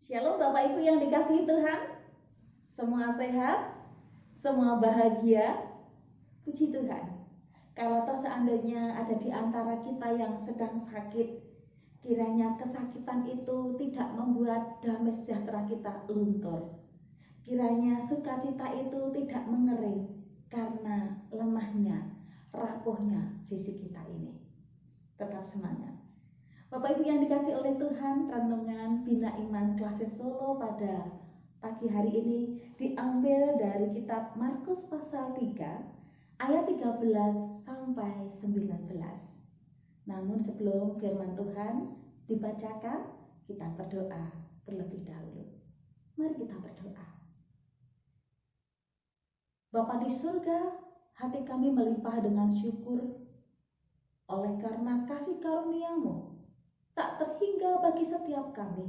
Shalom Bapak Ibu yang dikasihi Tuhan. Semua sehat, semua bahagia. Puji Tuhan. Kalau toh seandainya ada di antara kita yang sedang sakit, kiranya kesakitan itu tidak membuat damai sejahtera kita luntur. Kiranya sukacita itu tidak mengering karena lemahnya, rapuhnya fisik kita ini. Tetap semangat. Bapak Ibu yang dikasih oleh Tuhan, renungan Bina Iman Klases Solo pada pagi hari ini diambil dari kitab Markus pasal 3 ayat 13 sampai 19. Namun sebelum firman Tuhan dibacakan, kita berdoa terlebih dahulu. Mari kita berdoa. Bapa di surga, hati kami melimpah dengan syukur oleh karena kasih karunia-Mu tak terhingga bagi setiap kami.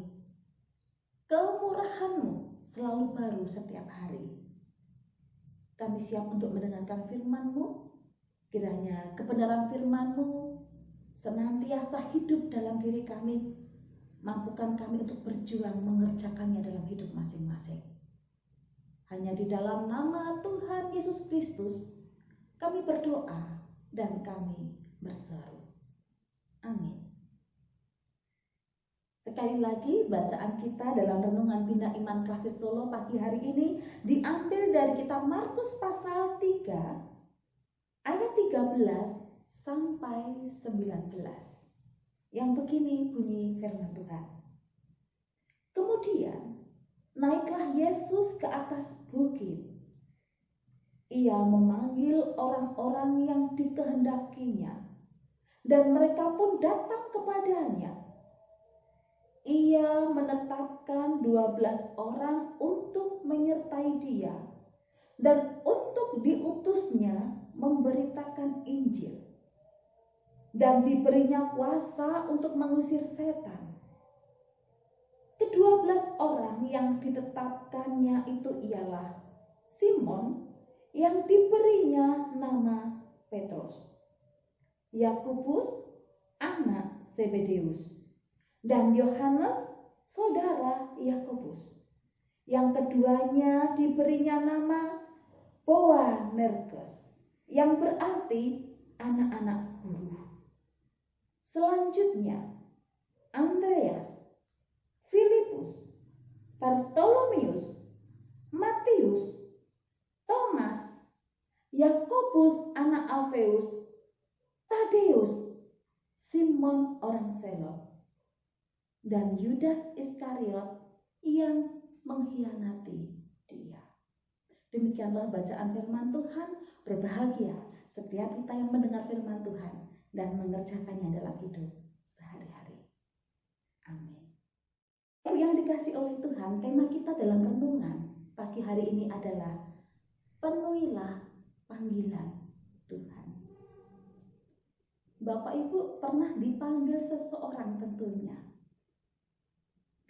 Kemurahan-Mu selalu baru setiap hari. Kami siap untuk mendengarkan firman-Mu. Kiranya kebenaran firman-Mu senantiasa hidup dalam diri kami. Mampukan kami untuk berjuang mengerjakannya dalam hidup masing-masing. Hanya di dalam nama Tuhan Yesus Kristus kami berdoa dan kami berseru. Amin. Sekali lagi bacaan kita dalam renungan Bina Iman Klases Solo pagi hari ini diambil dari kitab Markus pasal 3 ayat 13 sampai 19. Yang begini bunyi firman Tuhan. Kemudian naiklah Yesus ke atas bukit. Ia memanggil orang-orang yang dikehendakinya dan mereka pun datang kepadanya. Ia menetapkan 12 orang untuk menyertai dia dan untuk diutusnya memberitakan Injil. Dan diberinya kuasa untuk mengusir setan. Ke-12 orang yang ditetapkannya itu ialah Simon yang diberinya nama Petrus, Yakobus anak Zebedeus, dan Yohanes saudara Yakobus. Yang keduanya diberinya nama Boanerges, yang berarti anak-anak guru. Selanjutnya Andreas, Filipus, Bartolomeus, Matius, Thomas, Yakobus anak Alfeus, Tadeus, Simon orang Selot, dan Yudas Iskariot yang mengkhianati dia. Demikianlah bacaan firman Tuhan. Berbahagia setiap kita yang mendengar firman Tuhan dan mengerjakannya dalam hidup sehari-hari. Amin. Yang dikasih oleh Tuhan, tema kita dalam renungan pagi hari ini adalah penuhilah panggilan Tuhan. Bapak Ibu pernah dipanggil seseorang tentunya.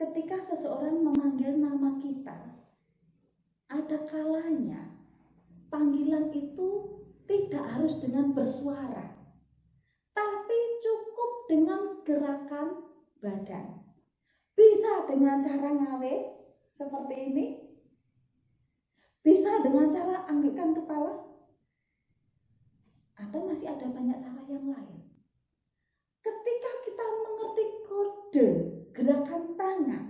Ketika seseorang memanggil nama kita, ada kalanya panggilan itu tidak harus dengan bersuara, tapi cukup dengan gerakan badan. Bisa dengan cara ngawe seperti ini, bisa dengan cara anggukkan kepala, atau masih ada banyak cara yang lain. Ketika kita mengerti kode gerakan tangan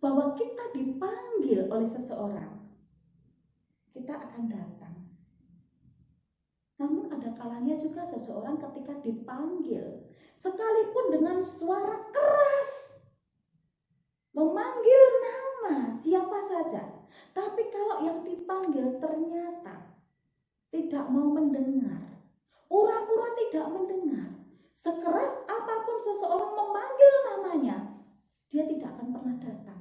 bahwa kita dipanggil oleh seseorang, kita akan datang. Namun ada kalanya juga seseorang ketika dipanggil, sekalipun dengan suara keras, memanggil nama siapa saja, tapi kalau yang dipanggil ternyata tidak mau mendengar, pura-pura tidak mendengar, sekeras apapun seseorang memanggil namanya, dia tidak akan pernah datang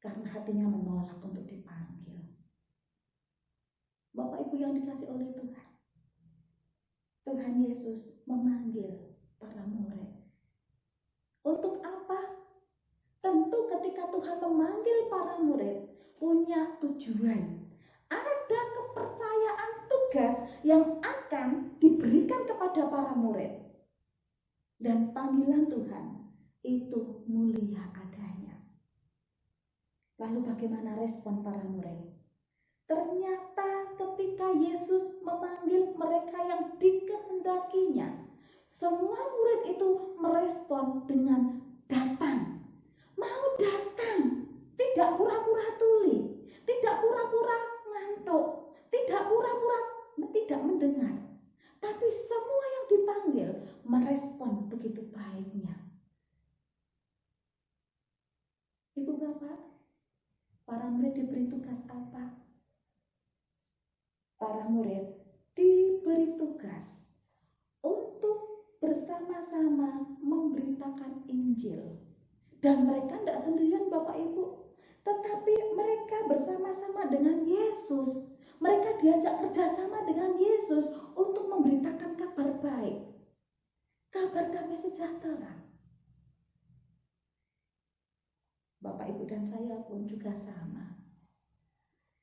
karena hatinya menolak untuk dipanggil. Bapak Ibu yang dikasih oleh Tuhan, Tuhan Yesus memanggil para murid. Untuk apa? Tentu ketika Tuhan memanggil para murid punya tujuan. Ada kepercayaan tugas yang akan diberikan kepada para murid. Dan panggilan Tuhan itu mulia adanya. Lalu bagaimana respon para murid? Ternyata ketika Yesus memanggil mereka yang dikehendakinya, semua murid itu merespon dengan datang. Mau datang, tidak pura-pura tuli, tidak pura-pura ngantuk, tidak pura-pura tidak mendengar. Tapi semua yang dipanggil merespon begitu baiknya. Ibu Bapak, para murid diberi tugas apa? Para murid diberi tugas untuk bersama-sama memberitakan Injil. Dan mereka tidak sendirian Bapak Ibu, tetapi mereka bersama-sama dengan Yesus. Mereka diajak kerjasama dengan Yesus untuk memberitakan kabar baik, kabar damai sejahtera. Bapak Ibu dan saya pun juga sama.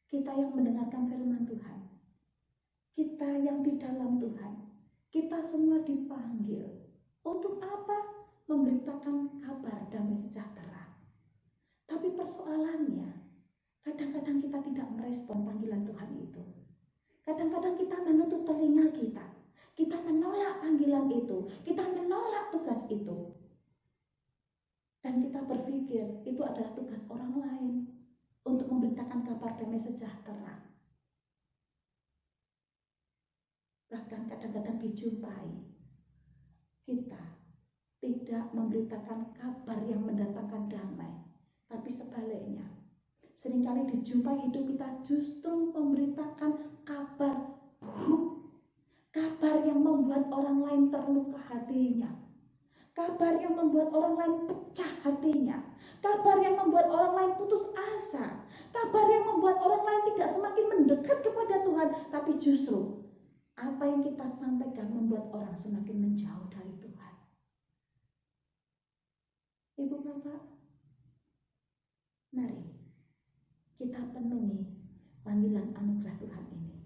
Kita yang mendengarkan firman Tuhan, kita yang di dalam Tuhan, kita semua dipanggil untuk apa? Memberitakan kabar damai sejahtera. Tapi persoalannya, kadang-kadang kita tidak merespon panggilan Tuhan itu. Kadang-kadang kita menutup telinga kita. Kita menolak panggilan itu. Kita menolak tugas itu. Dan kita berpikir itu adalah tugas orang lain untuk memberitakan kabar damai sejahtera. Bahkan kadang-kadang dijumpai kita tidak memberitakan kabar yang mendatangkan damai, tapi sebaliknya. Seringkali dijumpai hidup kita justru memberitakan kabar buruk, kabar yang membuat orang lain terluka hatinya, kabar yang membuat orang lain pecah hatinya, kabar yang membuat orang lain putus asa, kabar yang membuat orang lain tidak semakin mendekat kepada Tuhan, tapi justru apa yang kita sampaikan membuat orang semakin menjauh dari Tuhan. Ibu Bapak, mari kita penuhi panggilan anugerah Tuhan ini.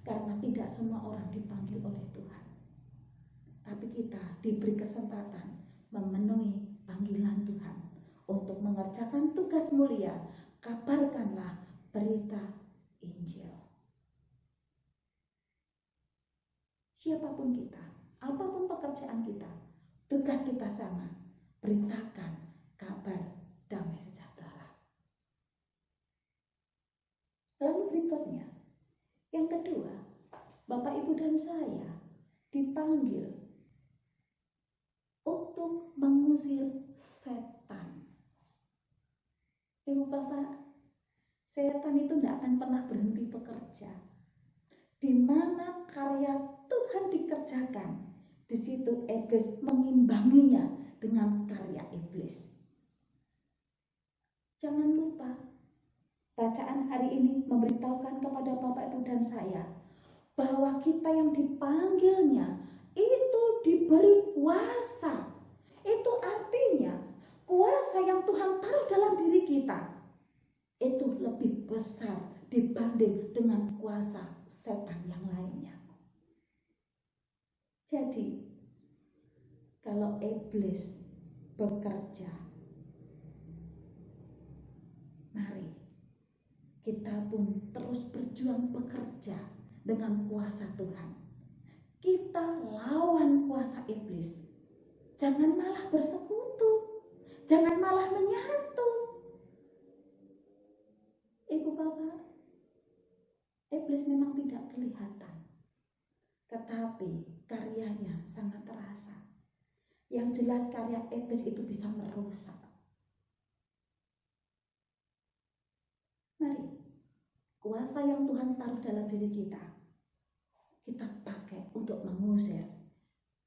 Karena tidak semua orang dipanggil oleh Tuhan. Tapi kita diberi kesempatan memenuhi panggilan Tuhan untuk mengerjakan tugas mulia. Kabarkanlah berita Injil. Siapapun kita, apapun pekerjaan kita, tugas kita sama. Beritakan kabar damai sejahtera. Lalu berikutnya, yang kedua, Bapak, Ibu, dan saya dipanggil untuk mengusir setan. Ibu Bapak, setan itu tidak akan pernah berhenti bekerja. Di mana karya Tuhan dikerjakan, di situ iblis mengimbanginya dengan karya iblis. Jangan lupa, bacaan hari ini memberitahukan kepada Bapak, Ibu, dan saya bahwa kita yang dipanggilnya itu diberi kuasa. Itu artinya kuasa yang Tuhan taruh dalam diri kita itu lebih besar dibanding dengan kuasa setan yang lainnya. Jadi kalau iblis bekerja, mari kita pun terus berjuang bekerja dengan kuasa Tuhan. Kita lawan kuasa iblis. Jangan malah bersekutu, jangan malah menyatu. Ibu Bapak, iblis memang tidak kelihatan, tetapi karyanya sangat terasa. Yang jelas karya iblis itu bisa merusak. Mari, kuasa yang Tuhan taruh dalam diri kita pakai untuk mengusir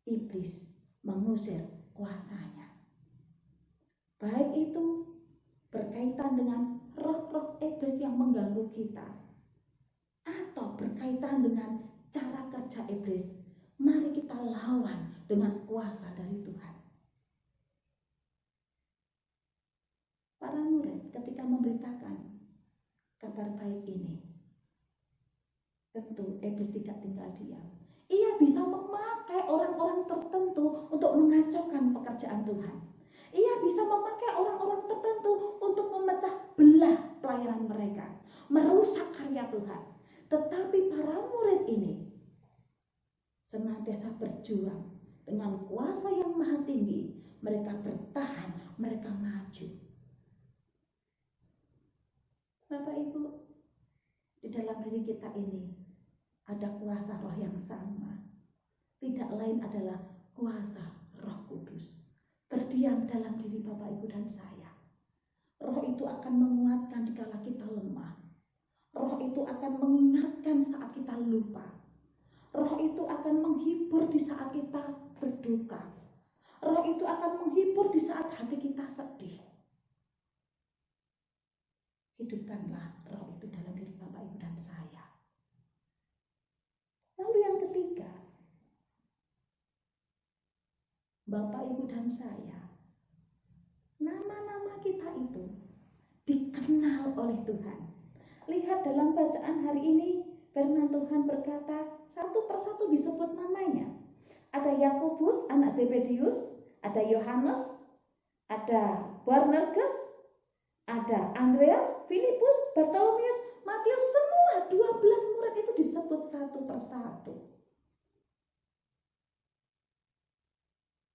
iblis, mengusir kuasanya. Baik itu berkaitan dengan roh-roh iblis yang mengganggu kita, atau berkaitan dengan cara kerja iblis. Mari kita lawan dengan kuasa dari Tuhan. Para murid ketika memberitakan kabar baik ini, tentu iblis tidak tinggal diam. Ia bisa memakai orang-orang tertentu untuk mengacaukan pekerjaan Tuhan. Ia bisa memakai orang-orang tertentu untuk memecah belah pelayanan mereka, merusak karya Tuhan. Tetapi para murid ini senantiasa berjuang dengan kuasa yang maha tinggi. Mereka bertahan, mereka maju. Bapak Ibu, di dalam diri kita ini ada kuasa roh yang sama. Tidak lain adalah kuasa Roh Kudus. Berdiam dalam diri Bapak Ibu dan saya. Roh itu akan menguatkan dikala kita lemah. Roh itu akan mengingatkan saat kita lupa. Roh itu akan menghibur di saat kita berduka. Roh itu akan menghibur di saat hati kita sedih. Hidupkanlah roh itu dalam diri Bapak Ibu dan saya. Lalu yang ketiga, Bapak Ibu dan saya, nama-nama kita itu dikenal oleh Tuhan. Lihat dalam bacaan hari ini, firman Tuhan berkata, satu persatu disebut namanya. Ada Yakobus, anak Zebedius, ada Yohanes, ada Boanerges, ada Andreas, Filipus, Bartolomeus, Matius, semua 12 murid itu disebut satu persatu.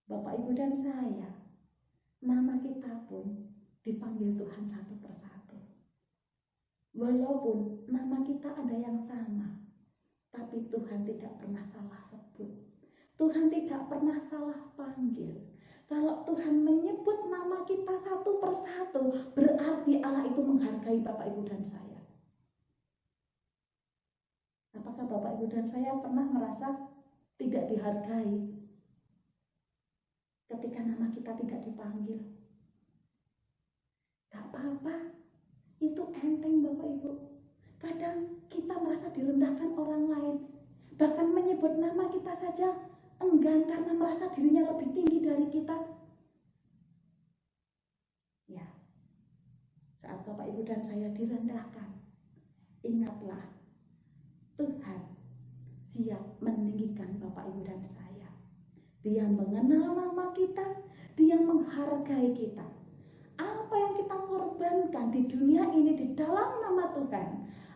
Bapak, Ibu dan saya, nama kita pun dipanggil Tuhan satu persatu. Walaupun nama kita ada yang sama, tapi Tuhan tidak pernah salah sebut. Tuhan tidak pernah salah panggil. Kalau Tuhan menyebut nama kita satu persatu, berarti Allah itu menghargai Bapak, Ibu dan saya. Apakah Bapak, Ibu dan saya pernah merasa tidak dihargai ketika nama kita tidak dipanggil? Tak apa-apa, itu enteng Bapak Ibu. Kadang kita merasa direndahkan orang lain, bahkan menyebut nama kita saja enggan karena merasa dirinya lebih tinggi dari kita. Ya, saat Bapak Ibu dan saya direndahkan, ingatlah Tuhan siap meninggikan Bapak Ibu dan saya. Dia mengenal nama kita, Dia menghargai kita. Apa yang kita korbankan di dunia ini di dalam nama Tuhan,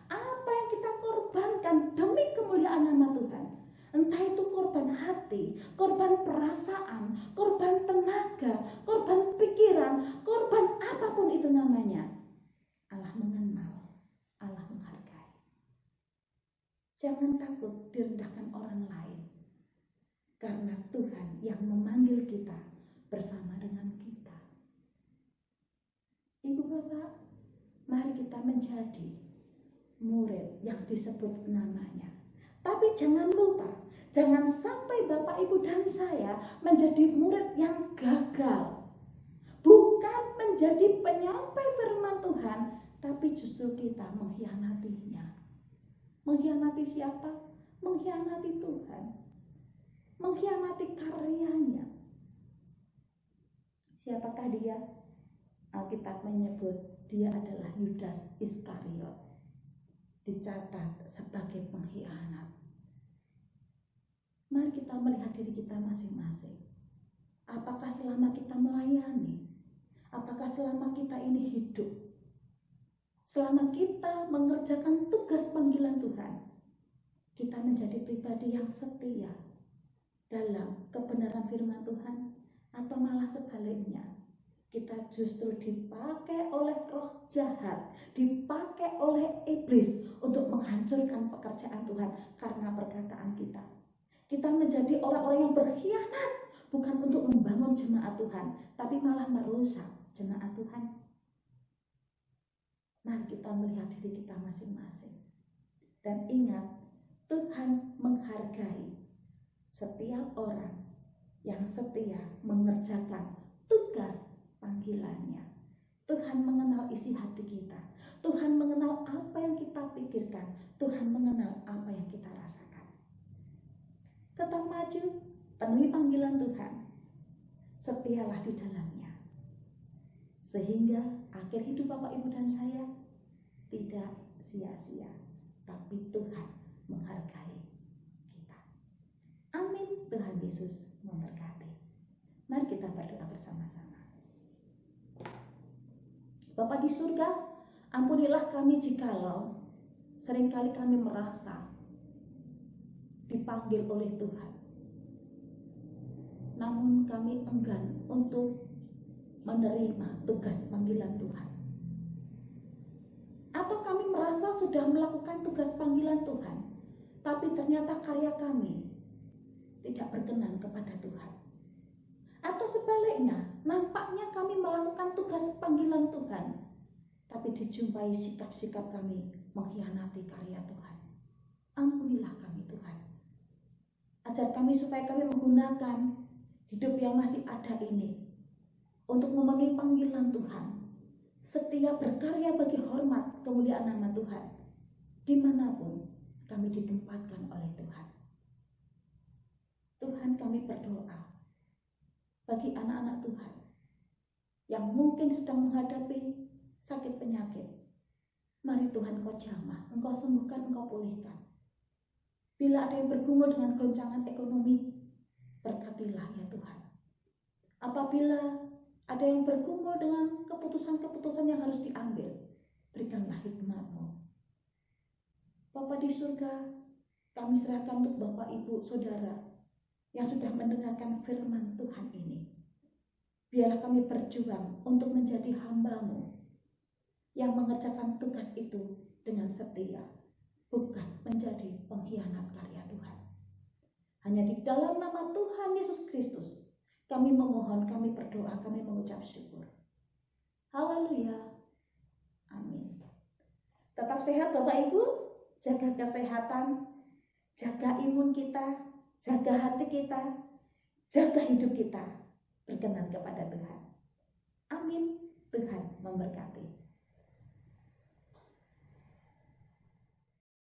apa yang kita korbankan demi kemuliaan nama Tuhan, entah itu korban hati, korban perasaan, korban tenaga, korban pikiran, korban apapun itu namanya, Allah mengenal, Allah menghargai. Jangan takut direndahkan orang lain, karena Tuhan yang memanggil kita bersama dengan kita. Ibu Bapak, mari kita menjadi murid yang disebut namanya. Tapi jangan lupa, jangan sampai Bapak, Ibu dan saya menjadi murid yang gagal. Bukan menjadi penyampai firman Tuhan, tapi justru kita mengkhianatinya. Mengkhianati siapa? Mengkhianati Tuhan. Mengkhianati karyanya. Siapakah dia? Alkitab menyebut dia adalah Yudas Iskariot, dicatat sebagai pengkhianat. Mari kita melihat diri kita masing-masing. Apakah selama kita melayani, apakah selama kita ini hidup, selama kita mengerjakan tugas panggilan Tuhan, kita menjadi pribadi yang setia dalam kebenaran firman Tuhan, atau malah sebaliknya, kita justru dipakai oleh roh jahat, dipakai oleh iblis untuk menghancurkan pekerjaan Tuhan karena perkataan kita. Kita menjadi orang-orang yang berkhianat, bukan untuk membangun jemaat Tuhan, tapi malah merusak jemaat Tuhan. Mari kita melihat diri kita masing-masing. Dan ingat, Tuhan menghargai setiap orang yang setia mengerjakan tugas panggilannya. Tuhan mengenal isi hati kita. Tuhan mengenal apa yang kita pikirkan. Tuhan mengenal apa yang kita rasakan. Tetap maju, penuhi panggilan Tuhan. Setialah di dalamnya. Sehingga akhir hidup Bapak, Ibu dan saya tidak sia-sia. Tapi Tuhan menghargai kita. Amin. Tuhan Yesus memberkati. Mari kita berdoa bersama-sama. Bapa di surga, Ampunilah kami jikalau seringkali kami merasa dipanggil oleh Tuhan, namun kami enggan untuk menerima tugas panggilan Tuhan. Atau kami merasa sudah melakukan tugas panggilan Tuhan, tapi ternyata karya kami tidak berkenan kepada Tuhan. Atau sebaliknya, nampaknya kami melakukan tugas panggilan Tuhan, tapi dijumpai sikap-sikap kami mengkhianati karya Tuhan. Ampunilah kami Tuhan. Ajar kami supaya kami menggunakan hidup yang masih ada ini untuk memenuhi panggilan Tuhan, setia berkarya bagi hormat kemuliaan nama Tuhan, dimanapun kami ditempatkan oleh Tuhan. Tuhan, kami berdoa bagi anak-anak Tuhan yang mungkin sedang menghadapi sakit penyakit. Mari Tuhan, Kau jamah, Engkau sembuhkan, Engkau pulihkan. Bila ada yang bergumul dengan goncangan ekonomi, berkatilah ya Tuhan. Apabila ada yang bergumul dengan keputusan-keputusan yang harus diambil, berikanlah hikmat-Mu. Bapa di surga, kami serahkan untuk Bapak, Ibu, Saudara yang sudah mendengarkan firman Tuhan ini. Biarlah kami berjuang untuk menjadi hamba-Mu yang mengerjakan tugas itu dengan setia, bukan menjadi pengkhianat karya Tuhan. Hanya di dalam nama Tuhan Yesus Kristus kami memohon, kami berdoa, kami mengucap syukur. Haleluya. Amin. Tetap sehat Bapak Ibu, jaga kesehatan, jaga imun kita, jaga hati kita, jaga hidup kita berkenan kepada Tuhan. Amin. Tuhan memberkati.